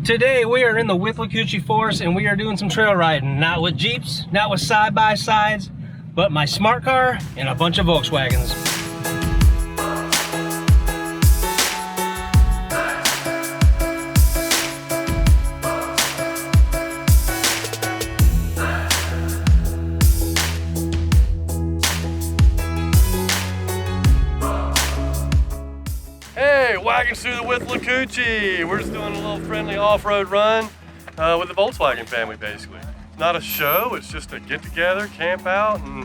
Today we are in the Withlacoochee Forest and we are doing some trail riding. Not with Jeeps, not with side-by-sides, but my smart car and a bunch of Volkswagens. Hey, Wagens Through the Withlacoochee. We're just doing a little friendly off-road run with the Volkswagen family, basically. It's not a show, it's just a get-together, camp out, and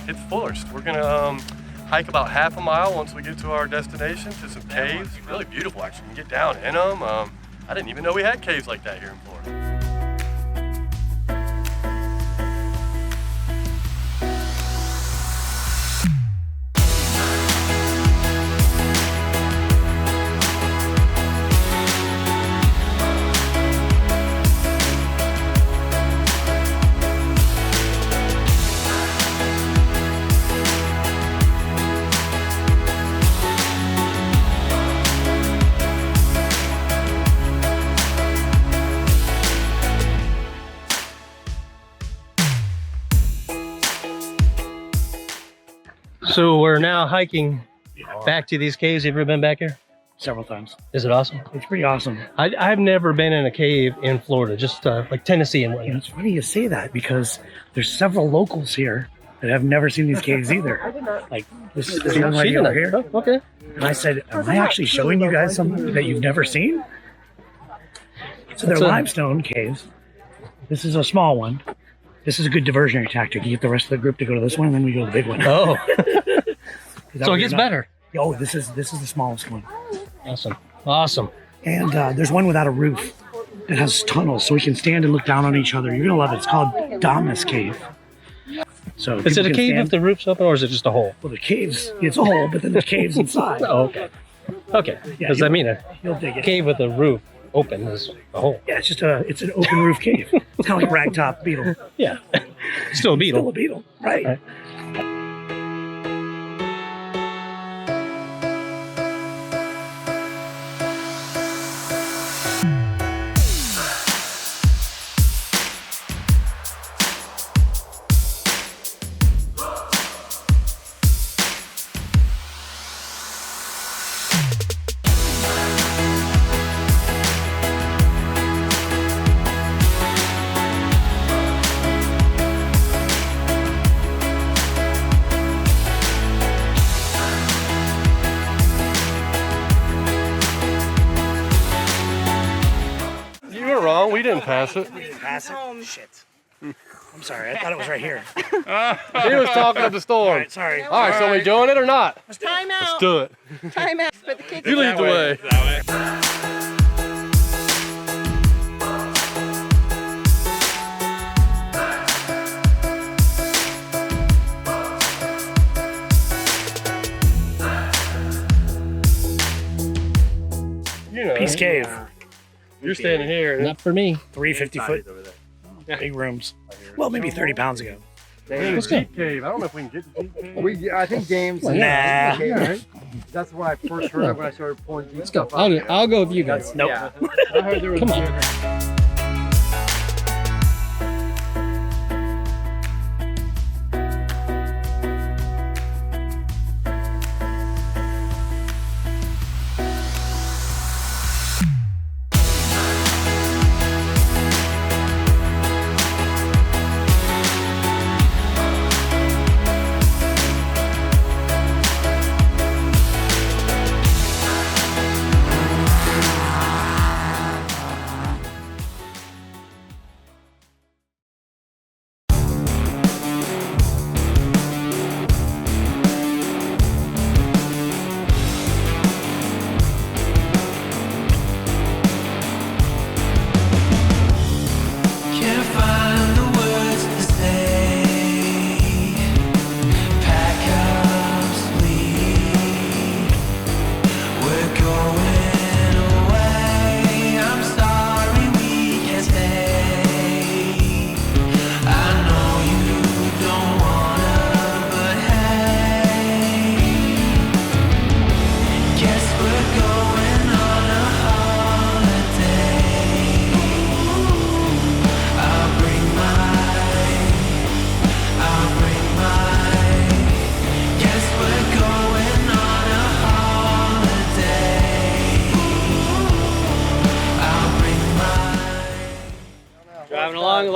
hit the forest. We're gonna hike about half a mile once we get to our destination to some caves. Really beautiful, actually. You can get down in them. I didn't even know we had caves like that here in Florida. So we're now hiking back to these caves. Have you ever been back here? Several times. Is it awesome? It's pretty awesome. I've never been in a cave in Florida, just like Tennessee and And whatnot. it's funny you say that because there's several locals here that have never seen these caves either. Like this young lady over here. Oh, okay. And I said, am I actually showing you guys something that you've never seen? So they're That's a- limestone caves. This is a small one. This is a good diversionary tactic. You get the rest of the group to go to this one, and then we go to the big one. Oh, That so way it gets you're not- better. Oh, this is the smallest one. Awesome. Awesome. And there's one without a roof that has tunnels, so we can stand and look down on each other. You're gonna love it. It's called Damas Cave. So Is it people a can cave stand- if the roof's open, or is it just a hole? Well, the caves, it's a hole, but then the caves inside. Oh, okay. Okay. Yeah, Does that mean a You'll dig it. cave with a roof open is a hole? Yeah, it's an open roof cave. It's kind of like ragtop beetle. Yeah. Still a beetle. Still a beetle, right? Right. You were wrong, we didn't pass it. Pass it? Shit. I'm sorry, I thought it was right here. He was talking of the storm. All right, sorry. All right, so we doing it or not? Time Let's out. do it. Time out. But the kids You lead the way. You know, Peace Cave. you're standing here. Not for me. 350-foot big rooms. Well, maybe 30 pounds ago. Let's go. Jeep cave. I don't know if we can get the Jeep cave. I think James. Nah. That's when I first heard of when I started pulling Jeep. Let's go. I'll go with you guys. Nope. Yeah. I heard there was. Come on.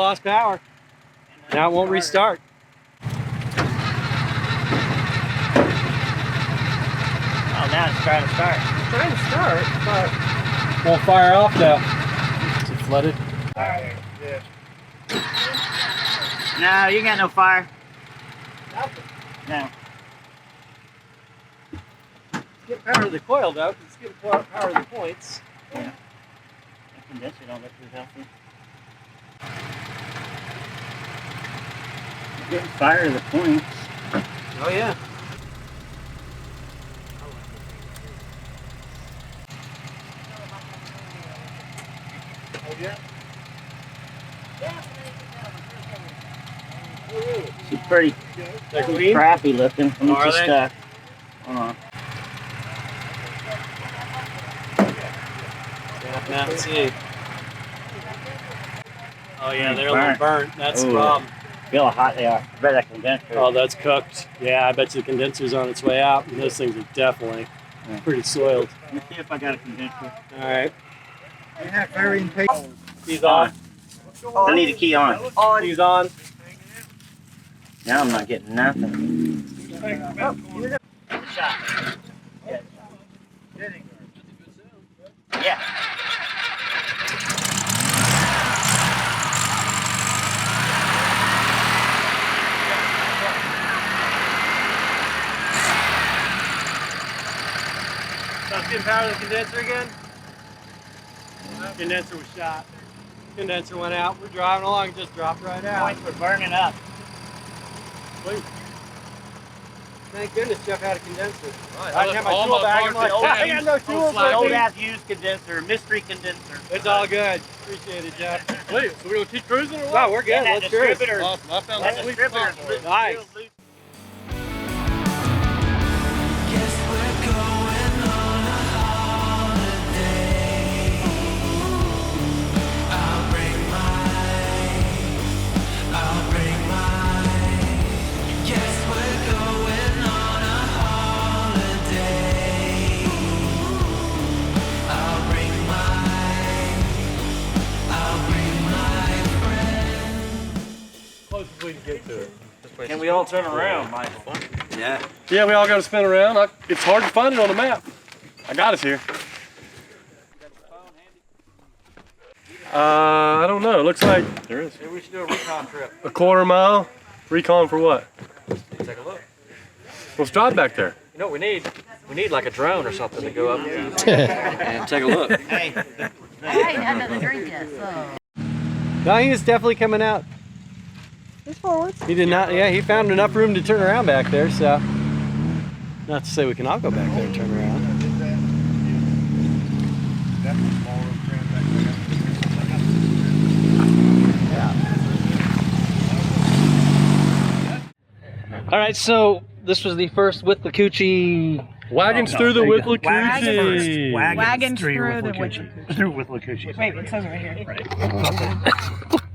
lost power. Now it won't restart. Oh, now it's trying to start. It's trying to start, but won't fire off though. Is it flooded? No, you got no fire. No. Get power to the coil though, because it's getting power to the points. Yeah. The condenser don't look too healthy. Getting fire to the points. Oh yeah. She's pretty crappy looking. Let me Are just they? hold on. Now let's see. Oh yeah, they're a Burnt. little burnt. That's the Ooh. problem. Feel how hot they are. I bet that condenser. Oh, that's cooked. Yeah, I bet you the condenser's on its way out. And those things are definitely pretty soiled. Let me see if I got a condenser. All right. You have firing paper. He's on. I need a key on. He's on. Now I'm not getting nothing. Shot. Yeah. Stop getting power to the condenser again. Condenser was shot. Condenser went out. We're driving along, it just dropped right out. Points were burning up. Sweet. Thank goodness Jeff had a condenser. Right, I had my tool bag. I'm like, I got no tools. Old ass used condenser, mystery condenser. It's all good. Appreciate it, Jeff. Wait, so we're gonna keep cruising or what? Wow, we're good. And that Let's cruise. distributor. Awesome. I found That a sweet distributor. spot for it. Nice. Closest we can get to it. Can we all turn around, Michael? Yeah, we all got to spin around. It's hard to find it on the map. I got us here. I don't know. It looks like there is. Maybe we should do a recon trip. A quarter-mile recon for what? Take a look. Let's drive back there. You know what we need? We need like a drone or something to go up and take a look. Hey. I ain't had nothing to drink yet, so. No, he was definitely coming out. He's forward. He did not, yeah, he found enough room to turn around back there, so. Not to say we can all go back there and turn around. All right, so this was the first Withlacoochee. Wagons through the Withlacoochee. Wagons Through the Through Withlacoochee. Wait, it says right here.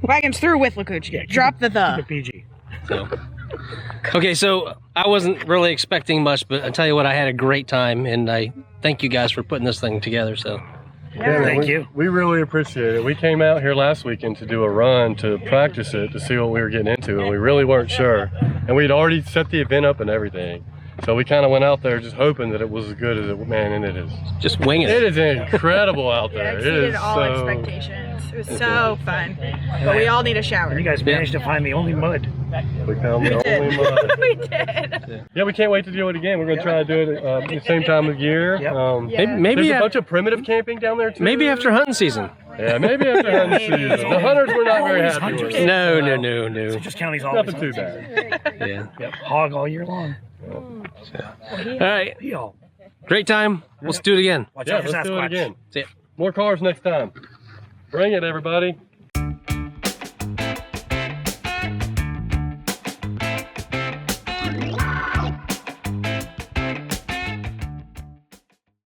Wagons through Withlacoochee. Drop the The PG. Okay, so I wasn't really expecting much, but I tell you what, I had a great time, and I thank you guys for putting this thing together. So, Thank you. We really appreciate it. We came out here last weekend to do a run to practice it to see what we were getting into, and we really weren't sure. And we'd already set the event up and everything. So we kind of went out there just hoping that it was as good as it, man, and it is. just winging It it. is incredible out there. It It exceeded is all so... expectations. It was so fun. But we all need a shower. And you guys managed to find the only mud. We found the only mud. We did. Yeah, we can't wait to do it again. We're going to try to do it at the same time of year. Yep. Maybe, There's a bunch of primitive camping down there too. maybe after hunting season. Yeah, maybe after hunting season. The hunters were not very Always happy with hunters. it. No. Just County's always Nothing too bad. Yeah. Yep. Hog all year long. All right, Deal. great time. Let's do it again. Watch Yeah, out for let's do it Sasquatch. again. See ya. More cars next time. Bring it, everybody.